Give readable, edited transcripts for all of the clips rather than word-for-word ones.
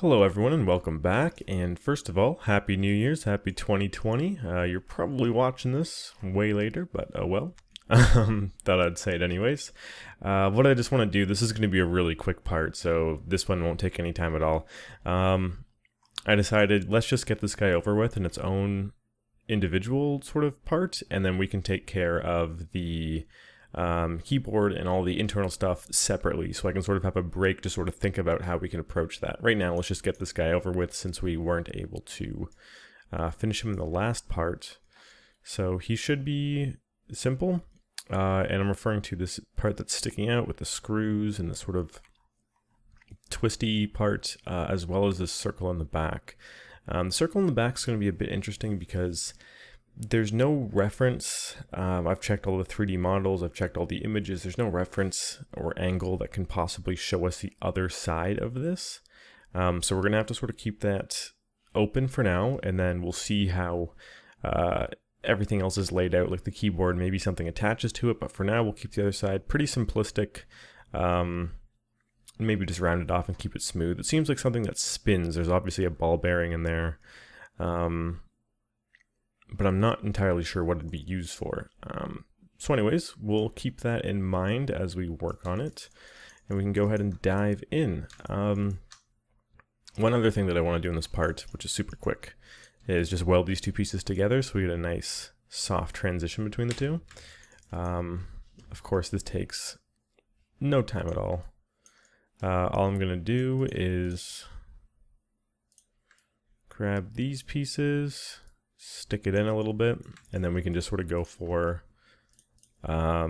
Hello everyone and welcome back, and first of all, Happy New Year's, Happy 2020. You're probably watching this way later, but oh well. Thought I'd say it anyways. What I just want to do, this is going to be a really quick part, so this one won't take any time at all. I decided let's just get this guy over with in its own individual sort of part, and then we can take care of the keyboard and all the internal stuff separately, so I can sort of have a break to sort of think about how we can approach that. Right now, let's just get this guy over with since we weren't able to finish him in the last part. So he should be simple, and I'm referring to this part that's sticking out with the screws and the sort of twisty part, as well as this circle in the back. The circle in the back is going to be a bit interesting because there's no reference. I've checked all the 3D models, I've checked all the images. There's no reference or angle that can possibly show us the other side of this. So we're going to have to sort of keep that open for now, and then we'll see how everything else is laid out, like the keyboard, maybe something attaches to it. But for now, we'll keep the other side pretty simplistic. Maybe just round it off and keep it smooth. It seems like something that spins. There's obviously a ball bearing in there. But I'm not entirely sure what it'd be used for. So anyways, we'll keep that in mind as we work on it, and we can go ahead and dive in. One other thing that I want to do in this part, which is super quick, is just weld these two pieces together so we get a nice soft transition between the two. Of course, this takes no time at all. All I'm going to do is grab these pieces, stick it in a little bit, and then we can just sort of go for a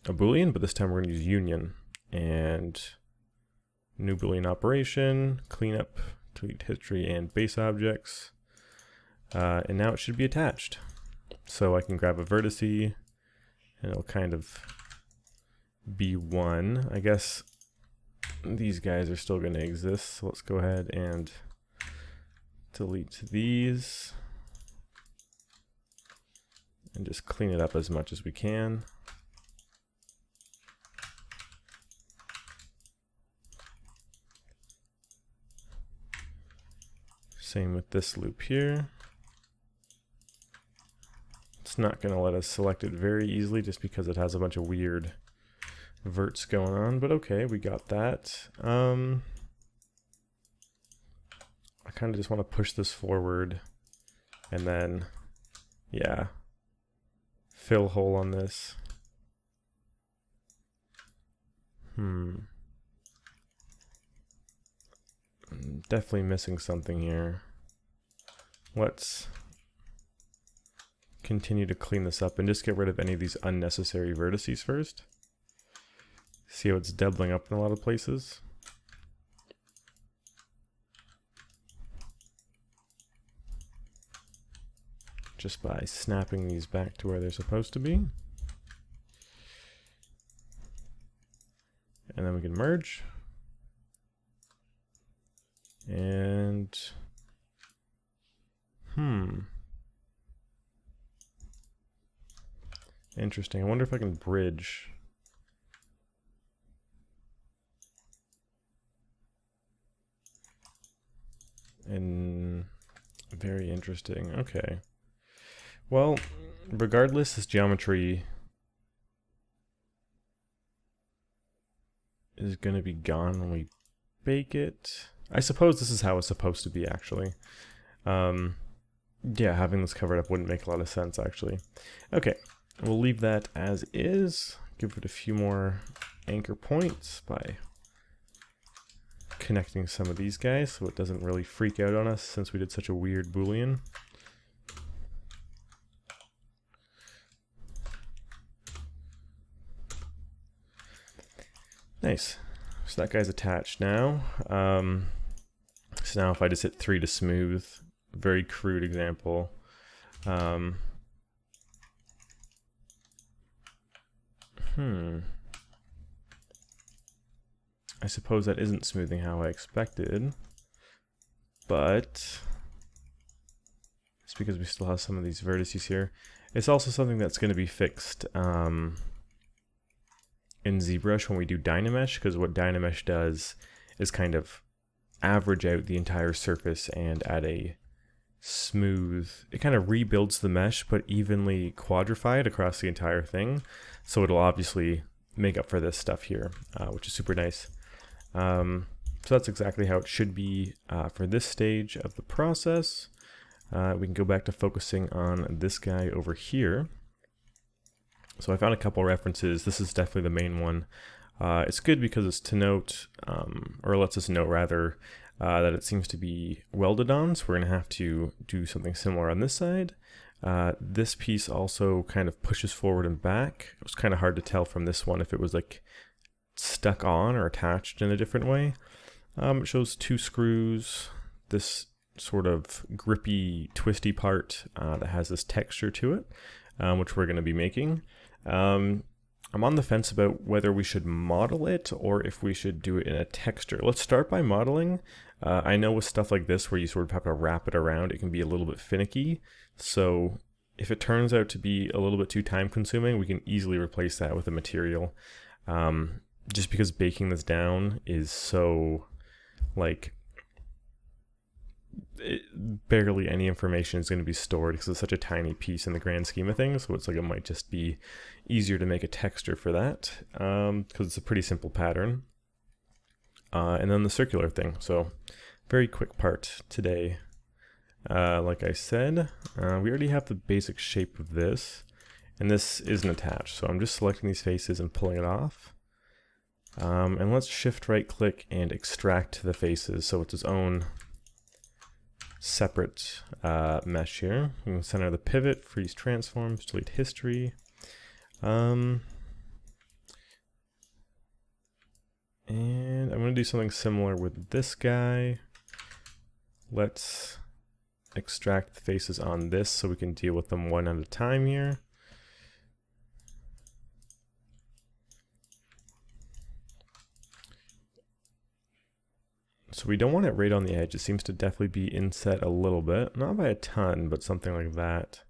Boolean, but this time we're going to use union. And new Boolean operation, cleanup, delete history and base objects. And now it should be attached. So I can grab a vertex, and it'll kind of be one. I guess these guys are still going to exist, so let's go ahead and delete these and just clean it up as much as we can. Same with this loop here. It's not going to let us select it very easily just because it has a bunch of weird verts going on, but okay, we got that. I kind of just want to push this forward and then, yeah, fill hole on this. I'm definitely missing something here. Let's continue to clean this up and just get rid of any of these unnecessary vertices first. See how it's doubling up in a lot of places. Just by snapping these back to where they're supposed to be. And then we can merge. And interesting. I wonder if I can bridge. And very interesting. Okay. Well, regardless, this geometry is going to be gone when we bake it. I suppose this is how it's supposed to be, actually. Yeah, having this covered up wouldn't make a lot of sense, actually. Okay, we'll leave that as is. Give it a few more anchor points by connecting some of these guys so it doesn't really freak out on us since we did such a weird Boolean. Nice. So that guy's attached now. So now if I just hit 3 to smooth, very crude example. I suppose that isn't smoothing how I expected, but it's because we still have some of these vertices here. It's also something that's going to be fixed in ZBrush when we do Dynamesh, because what Dynamesh does is kind of average out the entire surface and add a smooth, it kind of rebuilds the mesh but evenly quadrified across the entire thing, so it'll obviously make up for this stuff here, which is super nice. So that's exactly how it should be for this stage of the process. We can go back to focusing on this guy over here. So I found a couple references. This is definitely the main one. It's good because it's to note, or lets us know rather, that it seems to be welded on, so we're going to have to do something similar on this side. This piece also kind of pushes forward and back. It was kind of hard to tell from this one if it was like stuck on or attached in a different way. It shows 2 screws, this sort of grippy, twisty part that has this texture to it, which we're going to be making. I'm on the fence about whether we should model it or if we should do it in a texture. Let's start by modeling. I know with stuff like this where you sort of have to wrap it around, it can be a little bit finicky. So if it turns out to be a little bit too time consuming, we can easily replace that with a material. Just because baking this down is so, like, barely any information is going to be stored because it's such a tiny piece in the grand scheme of things. So it's like it might just be easier to make a texture for that because it's a pretty simple pattern. And then the circular thing. So very quick part today. Like I said, we already have the basic shape of this, and this isn't attached. So I'm just selecting these faces and pulling it off. And let's shift right click and extract the faces so it's its own separate mesh here. We can center the pivot, freeze transforms, delete history. And I'm going to do something similar with this guy. Let's extract the faces on this so we can deal with them one at a time here. So we don't want it right on the edge. It seems to definitely be inset a little bit. Not by a ton, but something like that.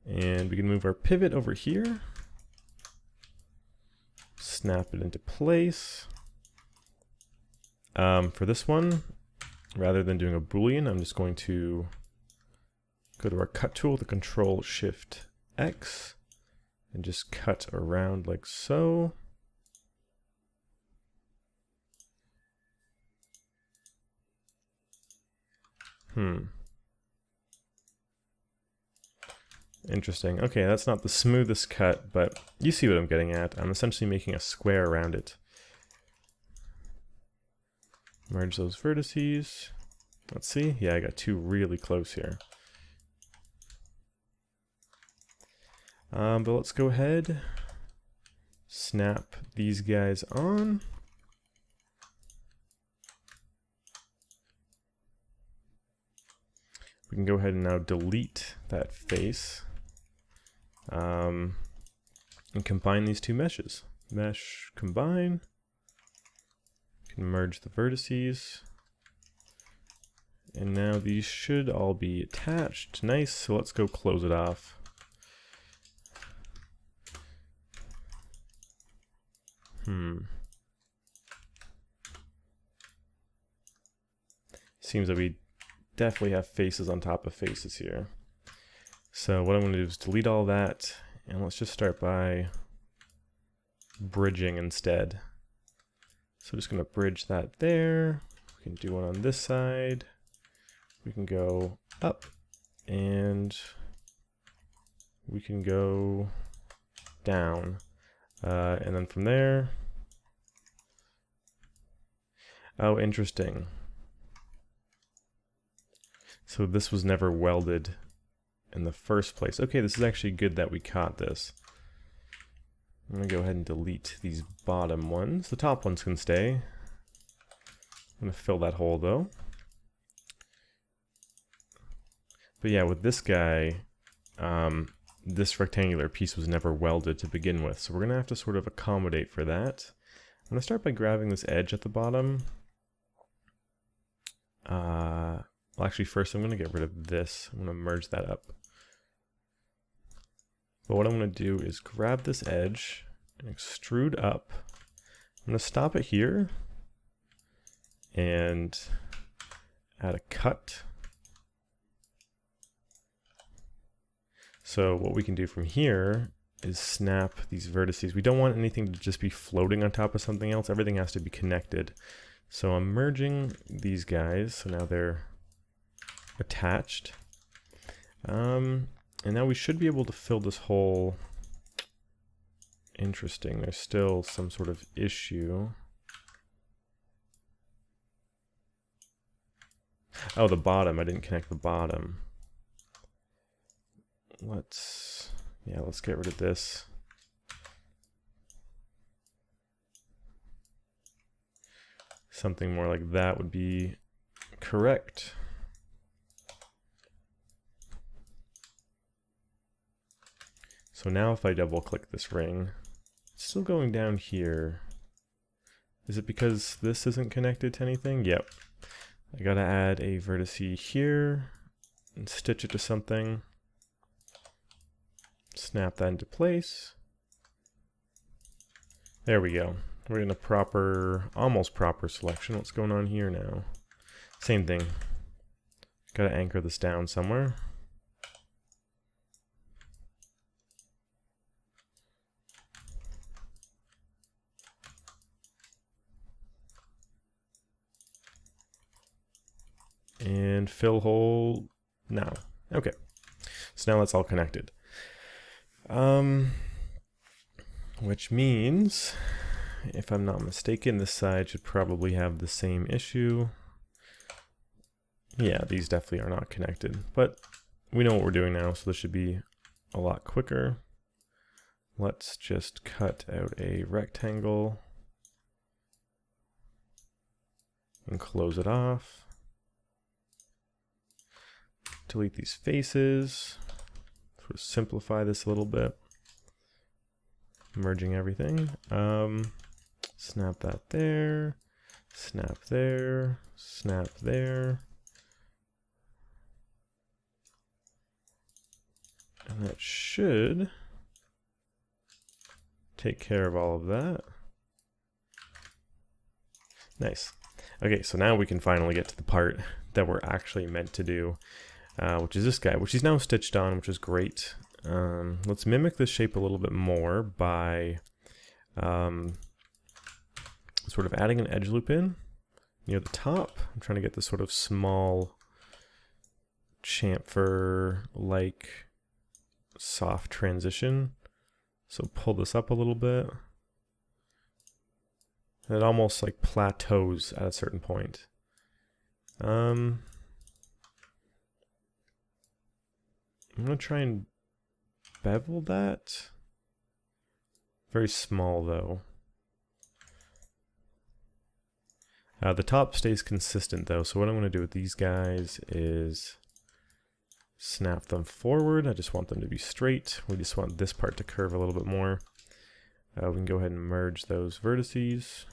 And we can move our pivot over here. Snap it into place. For this one, rather than doing a Boolean, I'm just going to go to our cut tool, the Control-Shift-X. And just cut around like so. Interesting. Okay, that's not the smoothest cut, but you see what I'm getting at. I'm essentially making a square around it. Merge those vertices. Let's see. Yeah, I got 2 really close here. But let's go ahead, snap these guys on. We can go ahead and now delete that face and combine these 2 meshes. Mesh, combine. We can merge the vertices. And now these should all be attached. Nice, so let's go close it off. Seems that we definitely have faces on top of faces here. So what I'm going to do is delete all that, and let's just start by bridging instead. So just going to bridge that there. We can do one on this side. We can go up, and we can go down. And then from there, oh, interesting. So this was never welded in the first place. Okay, this is actually good that we caught this. I'm gonna go ahead and delete these bottom ones. The top ones can stay. I'm gonna fill that hole though. But yeah, with this guy, this rectangular piece was never welded to begin with, so we're gonna have to sort of accommodate for that. I'm gonna start by grabbing this edge at the bottom. Well, actually, first I'm gonna get rid of this. I'm gonna merge that up. But what I'm gonna do is grab this edge and extrude up. I'm going to stop it here and add a cut. So what we can do from here is snap these vertices. We don't want anything to just be floating on top of something else. Everything has to be connected. So I'm merging these guys, so now they're attached. And now we should be able to fill this hole. Interesting, there's still some sort of issue. Oh, the bottom, I didn't connect the bottom. Let's get rid of this. Something more like that would be correct. So now if I double click this ring, it's still going down here. Is it because this isn't connected to anything? Yep. I gotta add a vertice here and stitch it to something. Snap that into place. There we go. We're in a proper, almost proper selection. What's going on here now? Same thing. Gotta anchor this down somewhere. And fill hole now. Okay. So now that's all connected. Which means, if I'm not mistaken, this side should probably have the same issue. Yeah, these definitely are not connected, but we know what we're doing now, so this should be a lot quicker. Let's just cut out a rectangle and close it off. Delete these faces. Sort of simplify this a little bit. Merging everything. Snap that there. Snap there. Snap there. And that should take care of all of that. Nice. Okay, so now we can finally get to the part that we're actually meant to do. Which is this guy, which he's now stitched on, which is great. Let's mimic this shape a little bit more by sort of adding an edge loop in near the top. I'm trying to get this sort of small chamfer-like soft transition. So pull this up a little bit. And it almost like plateaus at a certain point. I'm going to try and bevel that. Very small though. The top stays consistent though, so what I'm going to do with these guys is snap them forward. I just want them to be straight. We just want this part to curve a little bit more. We can go ahead and merge those vertices.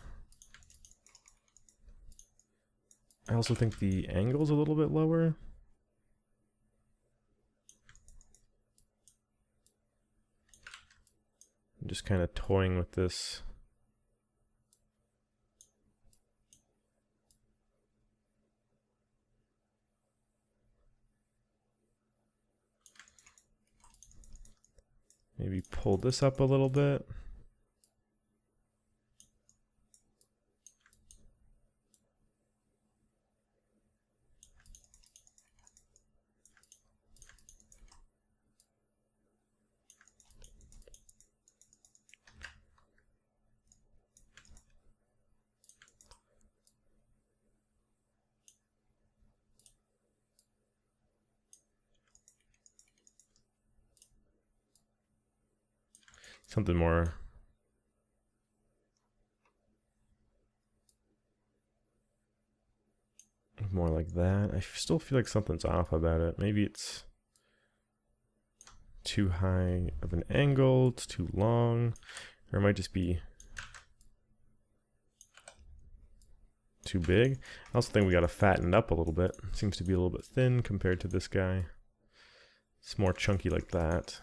I also think the angle's a little bit lower. I'm just kind of toying with this. Maybe pull this up a little bit. Something more like that. I still feel like something's off about it. Maybe it's too high of an angle, it's too long, or it might just be too big. I also think we gotta fatten it up a little bit. It seems to be a little bit thin compared to this guy. It's more chunky like that.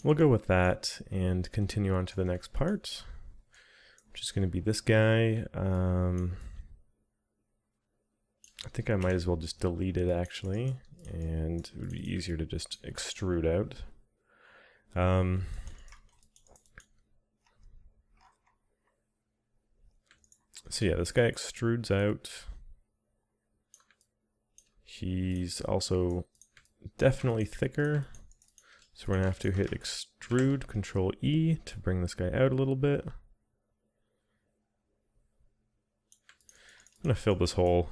We'll go with that and continue on to the next part, which is going to be this guy. I think I might as well just delete it actually, and it would be easier to just extrude out. So yeah, this guy extrudes out. He's also definitely thicker, so we're gonna have to hit extrude, Control E to bring this guy out a little bit. I'm gonna fill this hole.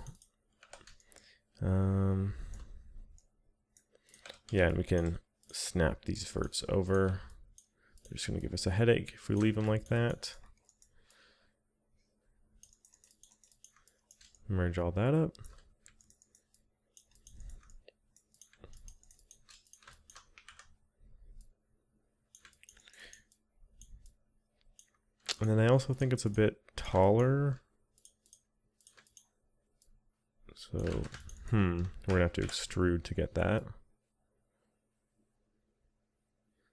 Yeah, and we can snap these verts over. They're just gonna give us a headache if we leave them like that. Merge all that up. And then I also think it's a bit taller. So, we're gonna have to extrude to get that.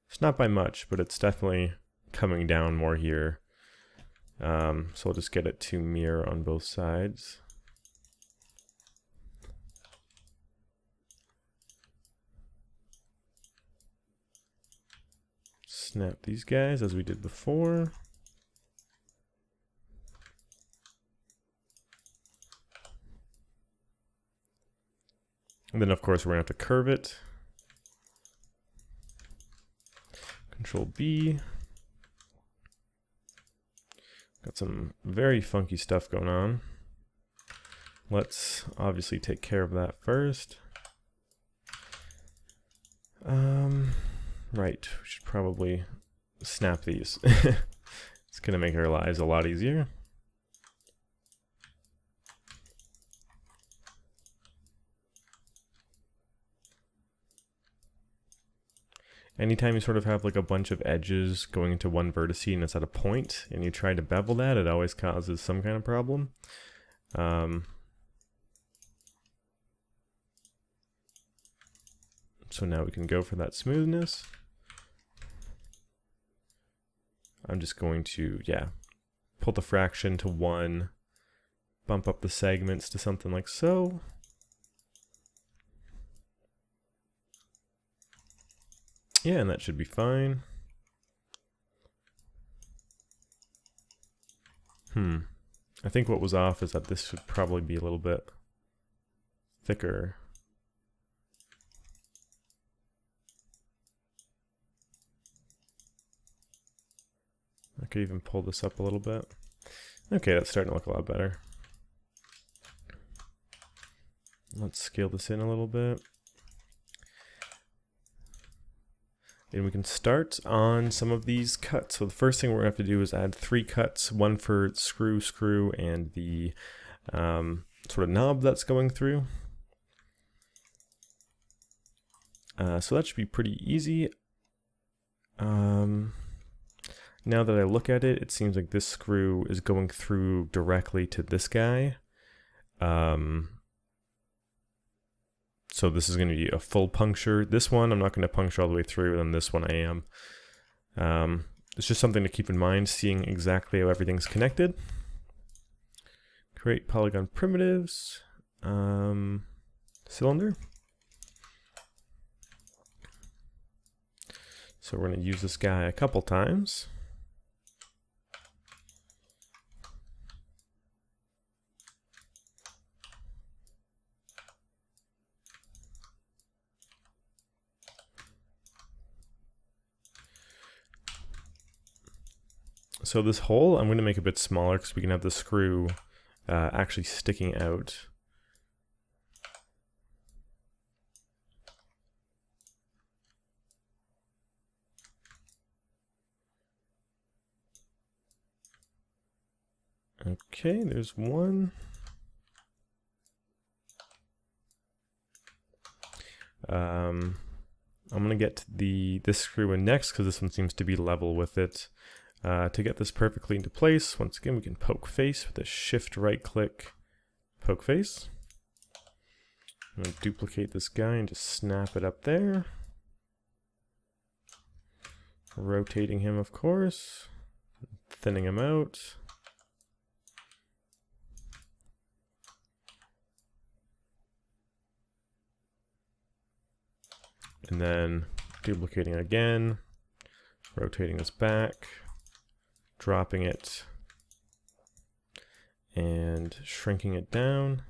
It's not by much, but it's definitely coming down more here. So I'll just get it to mirror on both sides. Snap these guys as we did before. And then of course we're gonna have to curve it. Control B. Got some very funky stuff going on. Let's obviously take care of that first. Right, we should probably snap these. It's gonna make our lives a lot easier. Anytime you sort of have like a bunch of edges going into one vertice and it's at a point and you try to bevel that, it always causes some kind of problem. So now we can go for that smoothness. I'm just going to, pull the fraction to 1, bump up the segments to something like so. Yeah, and that should be fine. I think what was off is that this should probably be a little bit thicker. I could even pull this up a little bit. Okay, that's starting to look a lot better. Let's scale this in a little bit. And we can start on some of these cuts. So the first thing we're going to have to do is add 3 cuts, one for screw, and the sort of knob that's going through. So that should be pretty easy. Now that I look at it, it seems like this screw is going through directly to this guy. So this is going to be a full puncture. This one I'm not going to puncture all the way through, and this one I am. It's just something to keep in mind, seeing exactly how everything's connected. Create polygon primitives. Cylinder. So we're going to use this guy a couple times. So this hole I'm going to make a bit smaller because we can have the screw actually sticking out. Okay, there's one. I'm going to get this screw in next because this one seems to be level with it. To get this perfectly into place, once again, we can poke face with a shift right click, poke face. I'm going to duplicate this guy and just snap it up there. rotating him, of course, thinning him out. And then duplicating again, rotating this back, dropping it, and shrinking it down.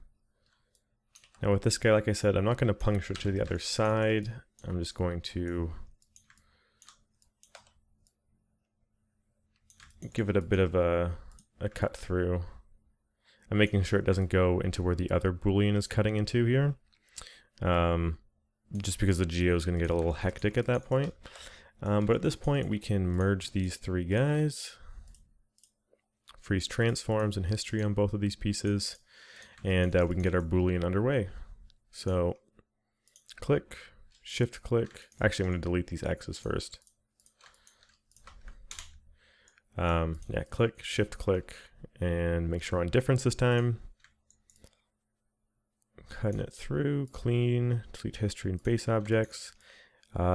Now with this guy, like I said, I'm not going to puncture to the other side. I'm just going to give it a bit of a cut through. I'm making sure it doesn't go into where the other Boolean is cutting into here. Just because the geo is going to get a little hectic at that point. But at this point, we can merge these three guys, freeze transforms and history on both of these pieces, and we can get our Boolean underway. So click, shift click. Actually, I'm going to delete these X's first. Yeah, click, shift click, and make sure on difference this time. Cutting it through, clean, delete history and base objects.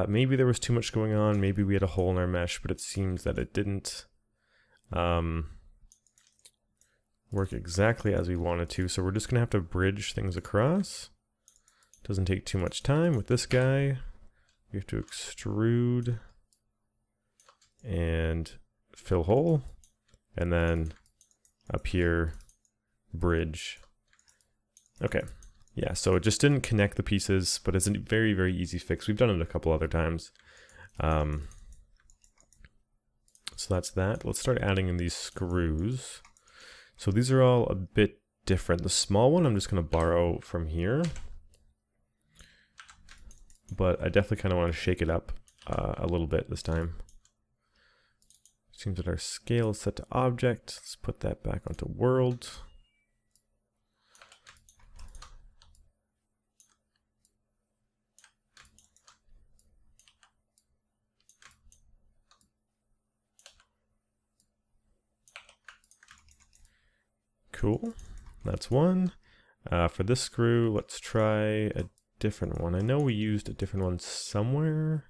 Maybe there was too much going on, maybe we had a hole in our mesh, but it seems that it didn't work exactly as we wanted to, so we're just gonna have to bridge things across. Doesn't take too much time. With this guy, we have to extrude and fill hole, and then up here, bridge. Okay. Yeah, so it just didn't connect the pieces, but it's a very, very easy fix. We've done it a couple other times. So that's that. Let's start adding in these screws. So these are all a bit different. The small one I'm just going to borrow from here. But I definitely kind of want to shake it up a little bit this time. Seems that our scale is set to object. Let's put that back onto world. Cool, that's one. For this screw, let's try a different one. I know we used a different one somewhere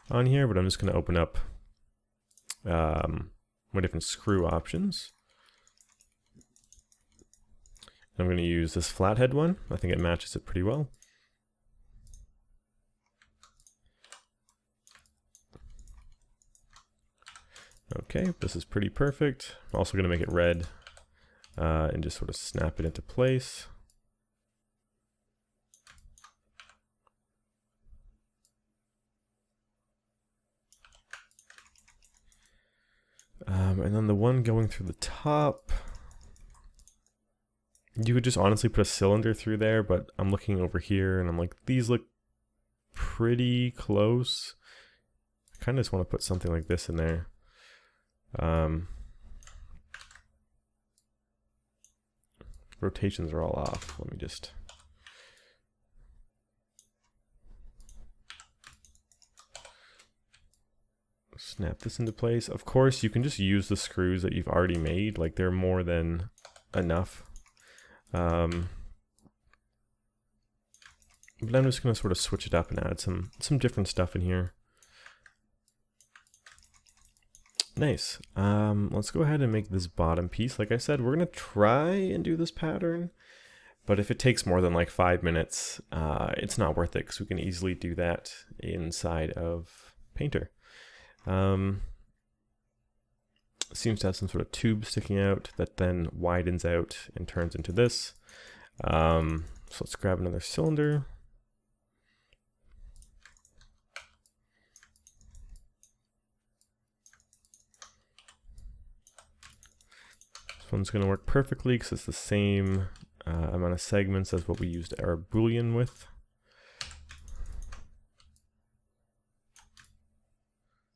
on here, but I'm just going to open up my different screw options. I'm going to use this flathead one. I think it matches it pretty well. Okay, this is pretty perfect. I'm also going to make it red. And just sort of snap it into place. And then the one going through the top, you could just honestly put a cylinder through there, but I'm looking over here and I'm like, these look pretty close. I kind of just want to put something like this in there. Rotations are all off. Let me just... snap this into place. Of course, you can just use the screws that you've already made. Like, they're more than enough. But I'm just going to sort of switch it up and add some different stuff in here. Nice. Let's go ahead and make this bottom piece. Like I said, we're going to try and do this pattern, but if it takes more than like 5 minutes, it's not worth it because we can easily do that inside of Painter. Seems to have some sort of tube sticking out that then widens out and turns into this. So let's grab another cylinder. This one's going to work perfectly because it's the same amount of segments as what we used our Boolean with.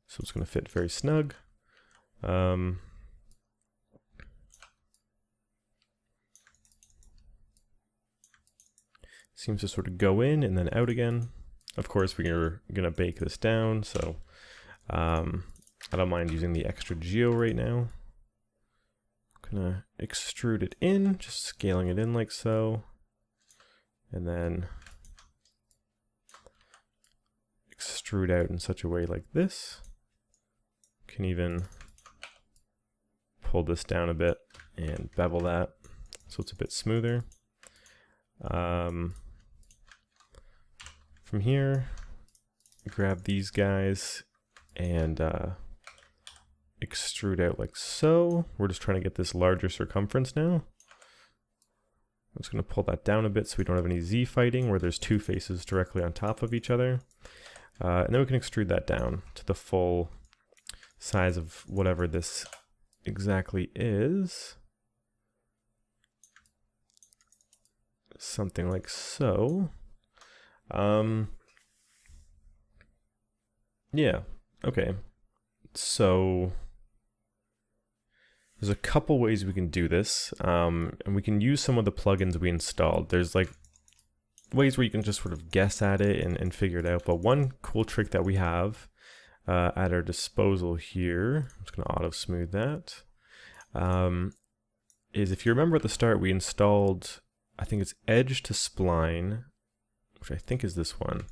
So it's going to fit very snug. Seems to sort of go in and then out again. Of course, we're going to bake this down, so I don't mind using the extra geo right now. I'm going to extrude it in, just scaling it in like so. And then extrude out in such a way like this. can even pull this down a bit and bevel that so it's a bit smoother. From here, grab these guys and extrude out like so. We're just trying to get this larger circumference now. I'm just going to pull that down a bit so we don't have any Z fighting where there's two faces directly on top of each other. And then we can extrude that down to the full size of whatever this exactly is. Something like so. Yeah, okay. So there's a couple ways we can do this, and we can use some of the plugins we installed. There's like ways where you can just sort of guess at it and figure it out, but one cool trick that we have at our disposal here, I'm just going to auto smooth that, is if you remember at the start we installed, I think it's edge to spline, which I think is this one.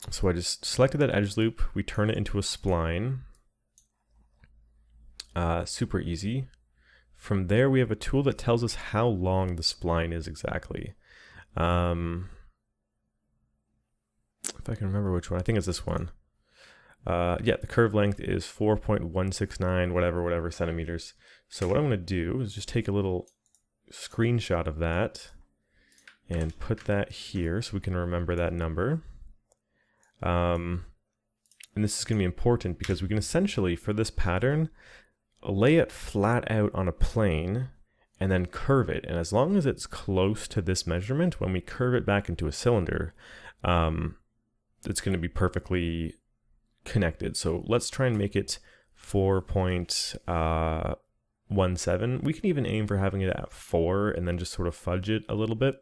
So I just selected that edge loop, we turn it into a spline. Super easy. From there we have a tool that tells us how long the spline is exactly. If I can remember which one, I think it's this one. Yeah, the curve length is 4.169 whatever centimeters. So what I'm going to do is just take a little screenshot of that and put that here so we can remember that number. And this is going to be important because we can essentially, for this pattern, lay it flat out on a plane and then curve it. And as long as it's close to this measurement, when we curve it back into a cylinder, it's going to be perfectly connected. So let's try and make it 4.17. We can even aim for having it at 4 and then just sort of fudge it a little bit.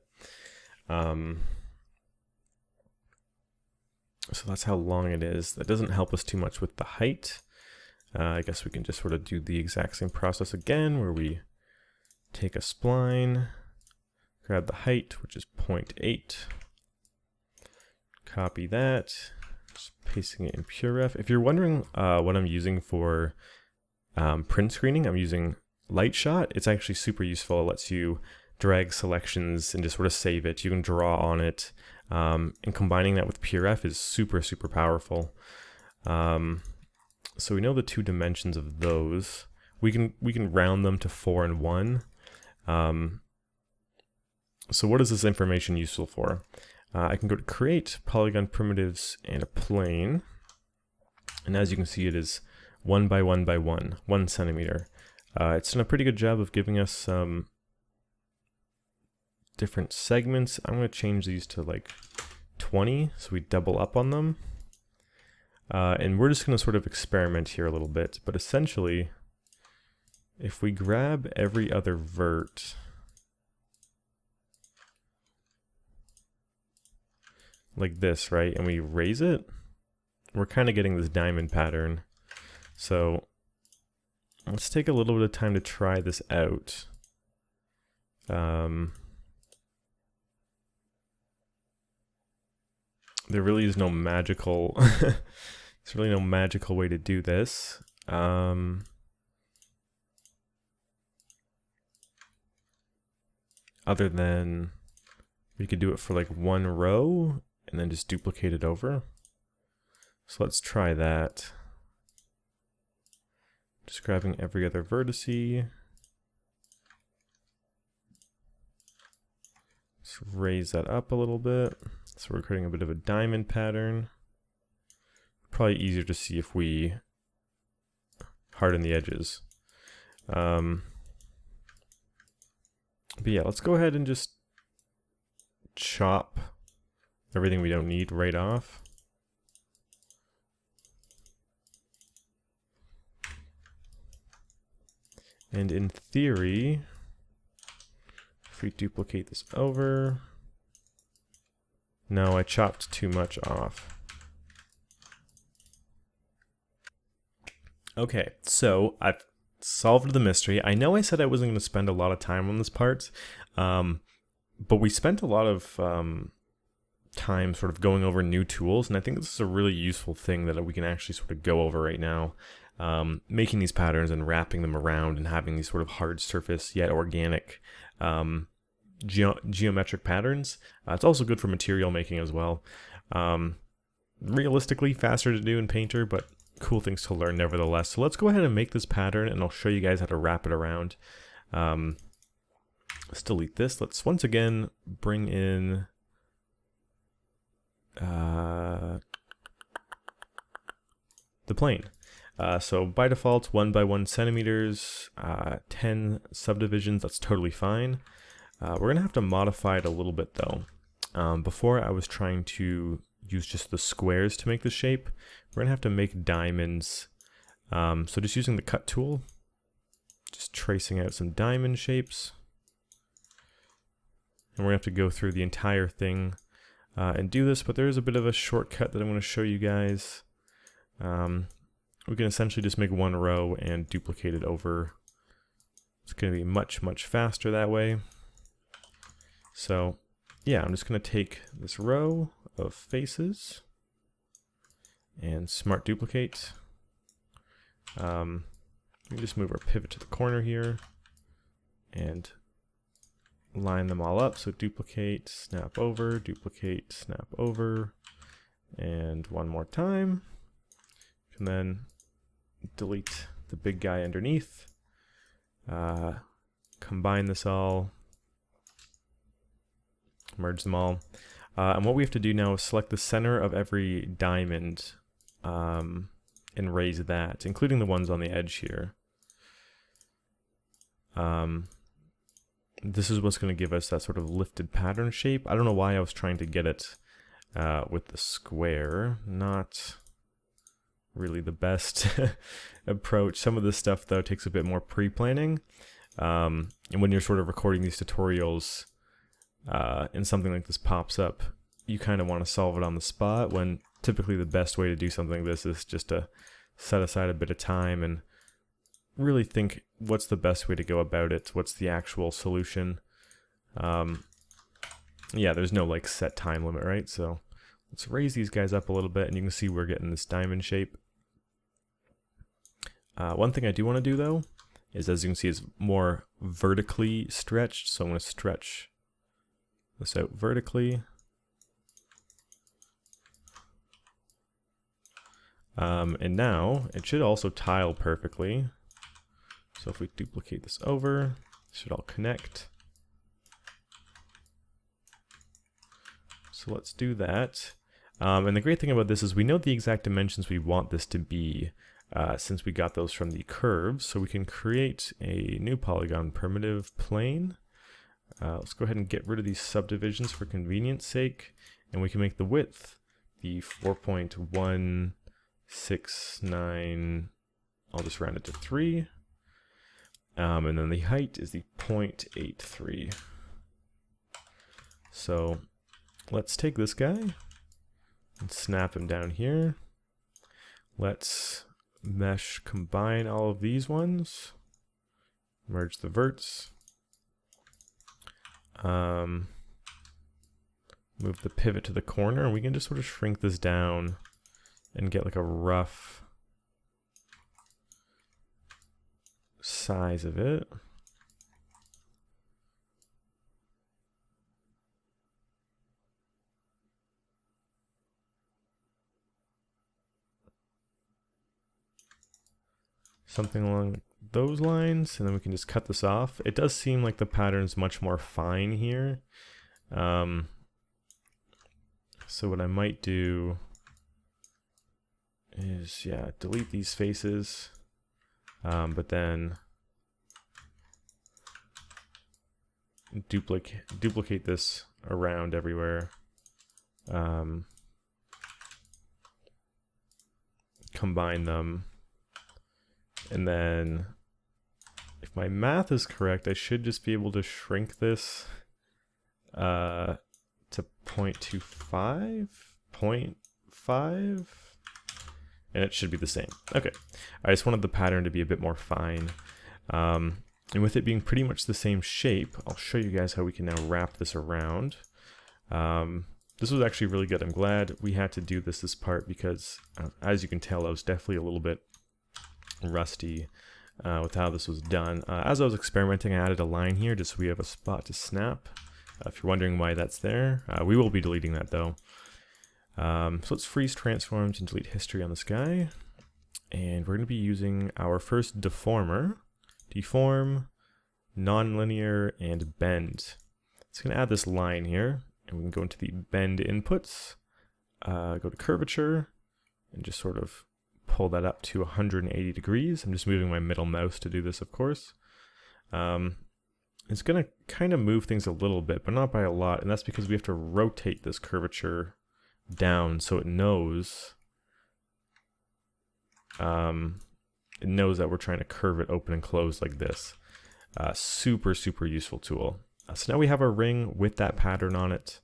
So that's how long it is. That doesn't help us too much with the height. I guess we can just sort of do the exact same process again, where we take a spline, grab the height, which is 0.8, copy that, just pasting it in PureRef. If you're wondering what I'm using for print screening, I'm using Lightshot. It's actually super useful. It lets you drag selections and just sort of save it. You can draw on it. And combining that with PureRef is super powerful. So we know the two dimensions of those. We can round them to 4 and 1. So what is this information useful for? I can go to create polygon primitives and a plane, and as you can see, it is 1 by 1 by 1 centimeter. It's done a pretty good job of giving us some different segments. I'm going to change these to like 20, so we double up on them. And we're just going to sort of experiment here a little bit, but essentially, if we grab every other vert, like this, right, and we raise it, we're kind of getting this diamond pattern. So let's take a little bit of time to try this out. There really is no magical there's really no magical way to do this. Other than we could do it for like one row and then just duplicate it over. So let's try that. Just grabbing every other vertice. Let's raise that up a little bit. So we're creating a bit of a diamond pattern. Probably easier to see if we harden the edges. But yeah, let's go ahead and just chop everything we don't need right off. And in theory, if we duplicate this over, no, I chopped too much off. Okay, so I've solved the mystery. I know I said I wasn't going to spend a lot of time on this part, but we spent a lot of time sort of going over new tools, and I think this is a really useful thing that we can actually sort of go over right now. Making these patterns and wrapping them around and having these sort of hard surface yet organic geometric patterns. It's also good for material making as well. Realistically, faster to do in Painter, but cool things to learn nevertheless. So let's go ahead and make this pattern, and I'll show you guys how to wrap it around. Let's delete this. Let's once again bring in the plane. So by default, 1 by 1 centimeters, 10 subdivisions. That's totally fine. We're gonna have to modify it a little bit though. Before I was trying to use just the squares to make the shape. We're gonna have to make diamonds. So just using the cut tool, just tracing out some diamond shapes. And we're gonna have to go through the entire thing and do this, but there is a bit of a shortcut that I'm gonna show you guys. We can essentially just make one row and duplicate it over. It's gonna be much, much faster that way. So yeah, I'm just gonna take this row of faces and smart duplicate. We can just move our pivot to the corner here and line them all up. So duplicate, snap over, duplicate, snap over, and one more time. And then delete the big guy underneath. Combine this all. Merge them all. And what we have to do now is select the center of every diamond and raise that, including the ones on the edge here. This is what's going to give us that sort of lifted pattern shape. I don't know why I was trying to get it with the square. Not really the best approach. Some of this stuff, though, takes a bit more pre-planning. And when you're sort of recording these tutorials, and something like this pops up, you kind of want to solve it on the spot, when typically the best way to do something like this is just to set aside a bit of time and really think what's the best way to go about it, what's the actual solution. Yeah, there's no like set time limit, right? So let's raise these guys up a little bit, and you can see we're getting this diamond shape. One thing I do want to do though is, as you can see, it's more vertically stretched, so I'm going to stretch this out vertically. And now it should also tile perfectly. So if we duplicate this over, it should all connect. So let's do that. And the great thing about this is we know the exact dimensions we want this to be, since we got those from the curves. So we can create a new polygon primitive plane. Let's go ahead and get rid of these subdivisions for convenience sake, and we can make the width the 4.169, I'll just round it to 3, and then the height is the 0.83. So let's take this guy and snap him down here. Let's mesh combine all of these ones, merge the verts. Move the pivot to the corner, and we can just sort of shrink this down and get like a rough size of it. Something along those lines, and then we can just cut this off. It does seem like the pattern's much more fine here. So what I might do is, yeah, delete these faces, but then duplicate this around everywhere. Combine them. And then, if my math is correct, I should just be able to shrink this to 0.25, 0.5, and it should be the same. Okay, I just wanted the pattern to be a bit more fine. And with it being pretty much the same shape, I'll show you guys how we can now wrap this around. this was actually really good. I'm glad we had to do this part because, as you can tell, I was definitely a little bit rusty with how this was done. As I was experimenting, I added a line here just so we have a spot to snap. If you're wondering why that's there, we will be deleting that though. So let's freeze transforms and delete history on this guy. And we're going to be using our first deformer. Deform, nonlinear, and bend. It's going to add this line here. And we can go into the bend inputs, go to curvature, and just sort of pull that up to 180 degrees. I'm just moving my middle mouse to do this, of course. It's going to kind of move things a little bit, but not by a lot. And that's because we have to rotate this curvature down so it knows that we're trying to curve it open and close like this. Super useful tool. So now we have our ring with that pattern on it.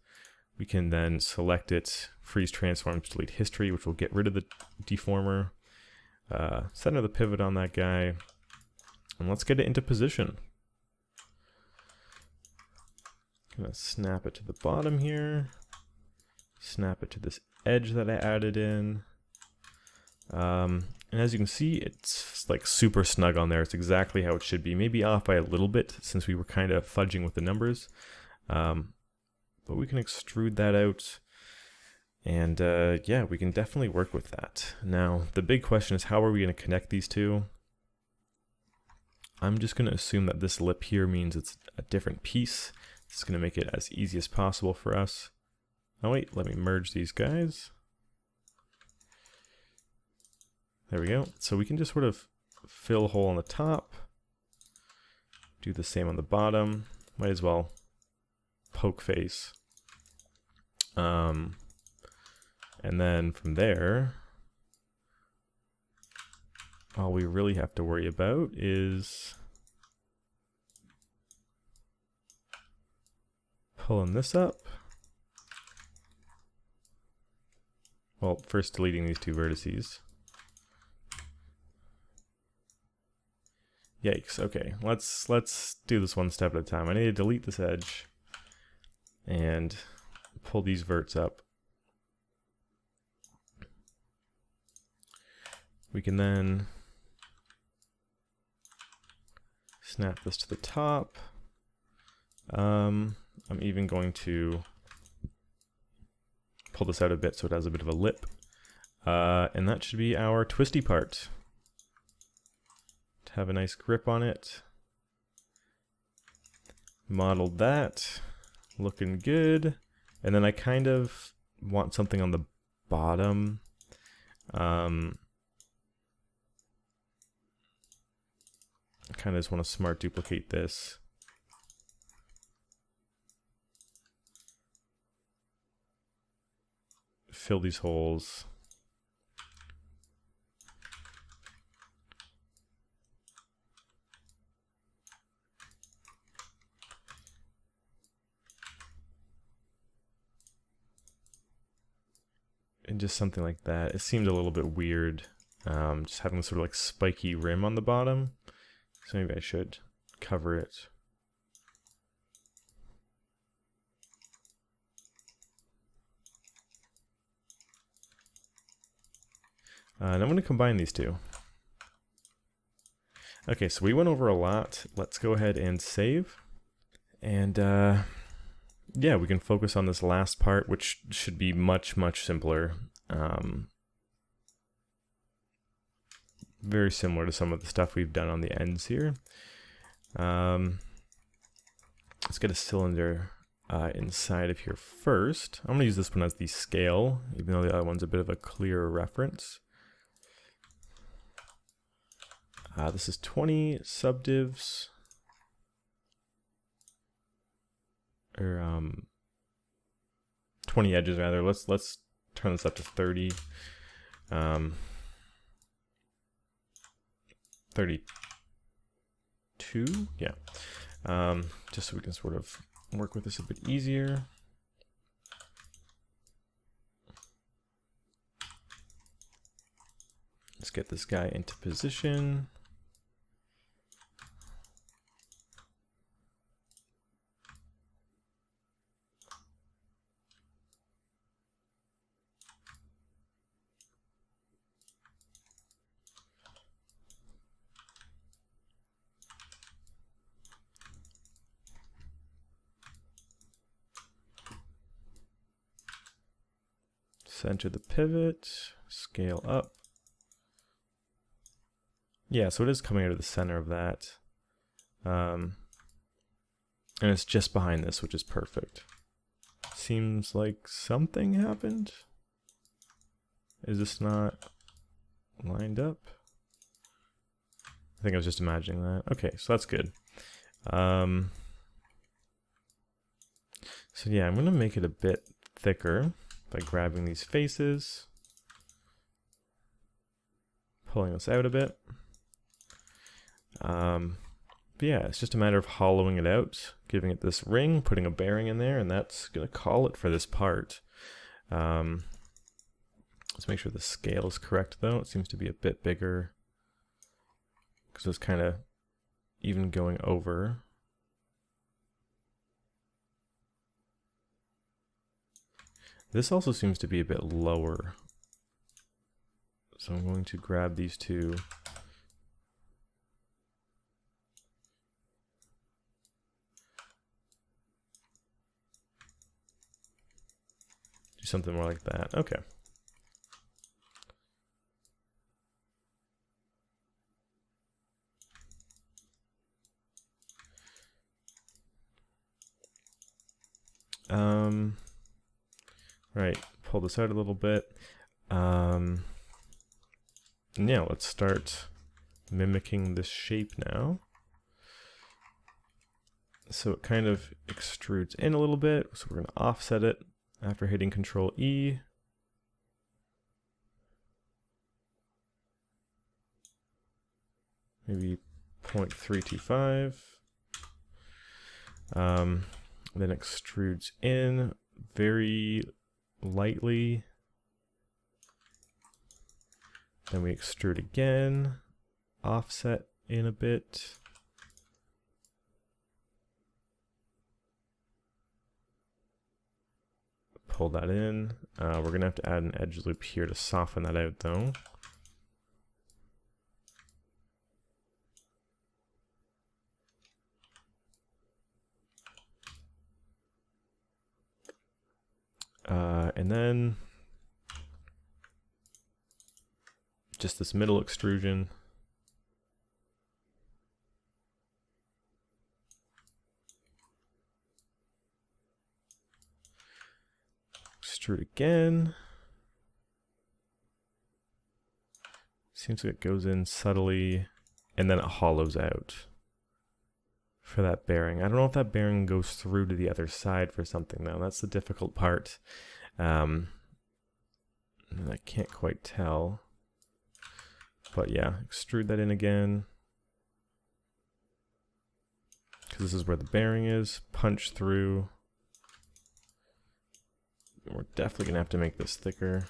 We can then select it, freeze transforms, delete history, which will get rid of the deformer. Center the pivot on that guy, and let's get it into position. Gonna snap it to the bottom here. Snap it to this edge that I added in. And as you can see, it's like super snug on there. It's exactly how it should be. Maybe off by a little bit since we were kind of fudging with the numbers. But we can extrude that out. And yeah, we can definitely work with that. Now, the big question is how are we going to connect these two? I'm just going to assume that this lip here means it's a different piece. It's going to make it as easy as possible for us. Oh wait, let me merge these guys. There we go. So we can just sort of fill a hole on the top. Do the same on the bottom. Might as well poke face. And then from there, all we really have to worry about is pulling this up. Well, first deleting these two vertices. Yikes, okay, let's do this one step at a time. I need to delete this edge and pull these verts up. We can then snap this to the top. I'm even going to pull this out a bit so it has a bit of a lip. And that should be our twisty part. To have a nice grip on it. Modeled that. Looking good. And then I kind of want something on the bottom. I kind of just want to smart duplicate this. Fill these holes. And just something like that. It seemed a little bit weird, just having this sort of like spiky rim on the bottom. So maybe I should cover it. And I'm going to combine these two. Okay, so we went over a lot. Let's go ahead and save. And yeah, we can focus on this last part, which should be much simpler. Very similar to some of the stuff we've done on the ends here. Let's get a cylinder inside of here first. I'm going to use this one as the scale, even though the other one's a bit of a clearer reference. This is 20 subdivs, or 20 edges rather. Let's turn this up to 30. 32, yeah. Just so we can sort of work with this a bit easier. Let's get this guy into position. Center the pivot, scale up. Yeah, so it is coming out of the center of that. And it's just behind this, which is perfect. Seems like something happened. Is this not lined up? I think I was just imagining that. Okay, so that's good. So yeah, I'm gonna make it a bit thicker by grabbing these faces, pulling this out a bit. But yeah, it's just a matter of hollowing it out, giving it this ring, putting a bearing in there, and that's gonna call it for this part. Let's make sure the scale is correct though. It seems to be a bit bigger because it's kind of even going over. This also seems to be a bit lower. So I'm going to grab these two. Do something more like that. Okay. Right, pull this out a little bit. And yeah, let's start mimicking this shape now. So it kind of extrudes in a little bit, so we're going to offset it after hitting Control E. Maybe 0.325. Then extrudes in very lightly. Then we extrude again, offset in a bit. Pull that in. We're gonna have to add an edge loop here to soften that out though. And then just this middle extrusion. Extrude again. Seems like it goes in subtly and then it hollows out for that bearing. I don't know if that bearing goes through to the other side for something though. That's the difficult part. And I can't quite tell. But yeah, extrude that in again. Because this is where the bearing is. Punch through. We're definitely going to have to make this thicker.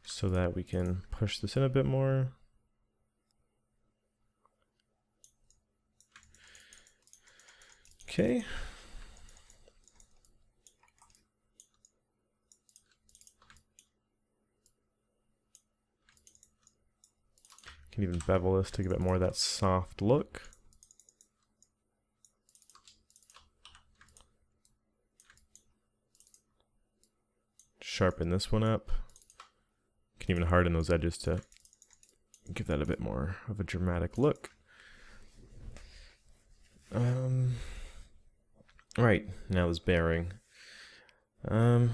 So that we can push this in a bit more. Okay. Can even bevel this to give it more of that soft look. Sharpen this one up. Can even harden those edges to give that a bit more of a dramatic look. Right, now this bearing.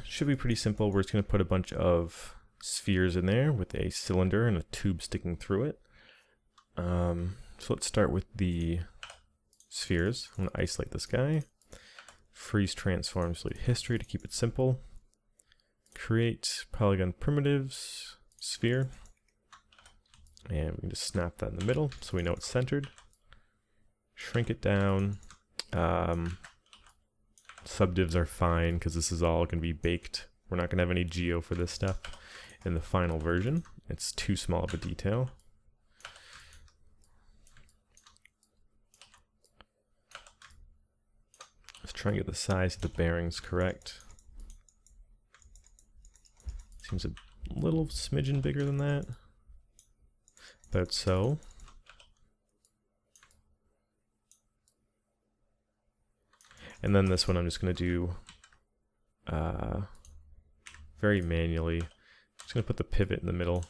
Should be pretty simple. We're just going to put a bunch of spheres in there with a cylinder and a tube sticking through it. So let's start with the spheres. I'm going to isolate this guy. Freeze transform, delete history to keep it simple. Create polygon primitives sphere. And we can just snap that in the middle so we know it's centered. Shrink it down. Subdivs are fine because this is all going to be baked. We're not going to have any geo for this stuff in the final version. It's too small of a detail. Let's try and get the size of the bearings correct. Seems a little smidgen bigger than that. About so. And then this one I'm just going to do very manually. Just going to put the pivot in the middle.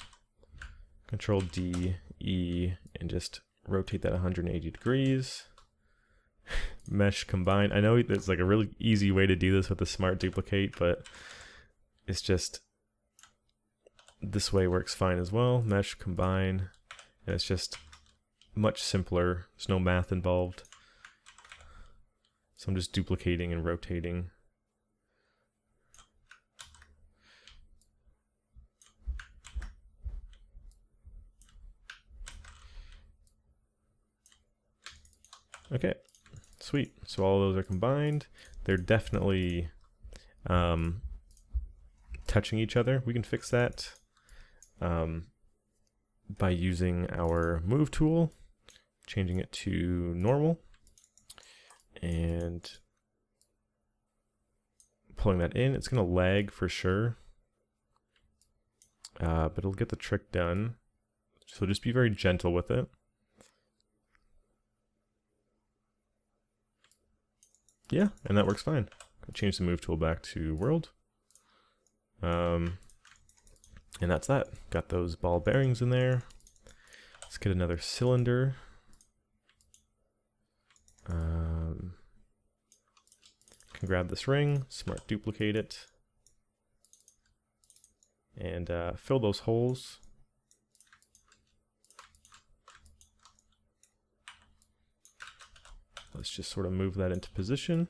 Control D, E, and just rotate that 180 degrees. Mesh combine. I know there's like a really easy way to do this with the smart duplicate, but it's just this way works fine as well. Mesh combine, and it's just much simpler. There's no math involved. So I'm just duplicating and rotating. Okay, sweet. So all of those are combined. They're definitely touching each other. We can fix that by using our move tool, changing it to normal, and pulling that in. It's going to lag for sure, but it'll get the trick done. So just be very gentle with it. Yeah, and that works fine. I'll change the move tool back to world. And that's that. Got those ball bearings in there. Let's get another cylinder. Can grab this ring, smart duplicate it, and fill those holes. Let's just sort of move that into position.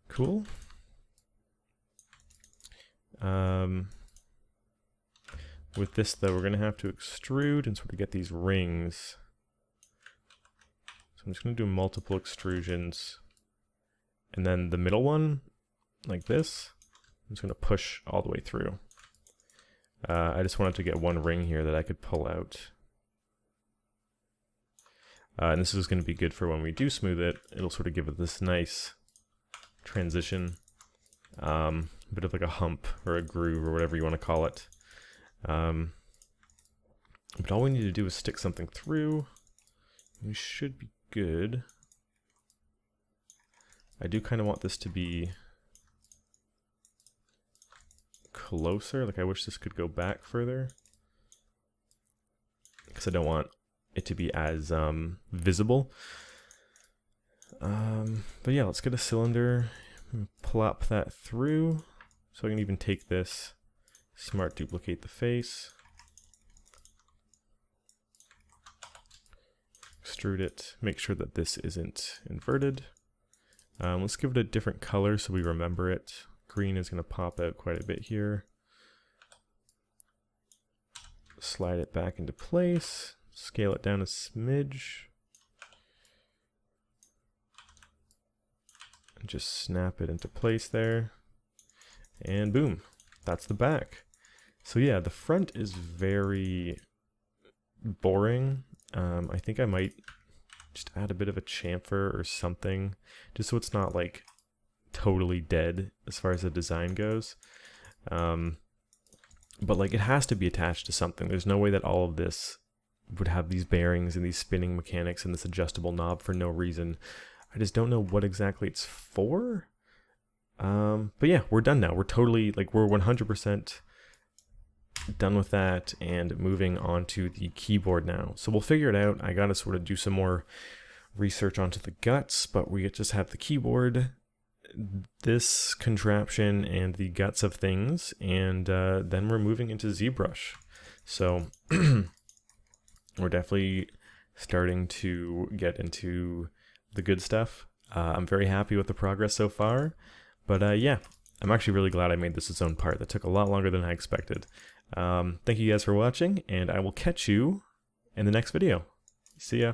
Cool. With this though, we're going to have to extrude and sort of get these rings. So I'm just going to do multiple extrusions. And then the middle one, like this, I'm just going to push all the way through. I just wanted to get one ring here that I could pull out. And this is going to be good for when we do smooth it. It'll sort of give it this nice transition. A bit of like a hump or a groove or whatever you want to call it. But all we need to do is stick something through. We should be good. I do kind of want this to be closer. Like I wish this could go back further, because I don't want it to be as visible. But yeah, let's get a cylinder, plop that through. So I can even take this, smart duplicate the face, extrude it, make sure that this isn't inverted. Let's give it a different color so we remember it. Green is going to pop out quite a bit here. Slide it back into place. Scale it down a smidge. And just snap it into place there. And boom, that's the back. So yeah, the front is very boring. I think I might just add a bit of a chamfer or something, just so it's not like totally dead as far as the design goes. But like it has to be attached to something. There's no way that all of this would have these bearings and these spinning mechanics and this adjustable knob for no reason. I just don't know what exactly it's for. But yeah, we're done now. We're totally, like, we're 100% done with that and moving on to the keyboard now. So we'll figure it out. I gotta sort of do some more research onto the guts, but we just have the keyboard, this contraption, and the guts of things, and then we're moving into ZBrush. So we're definitely starting to get into the good stuff. I'm very happy with the progress so far, but yeah, I'm actually really glad I made this its own part. That took a lot longer than I expected. Thank you guys for watching, and I will catch you in the next video. See ya.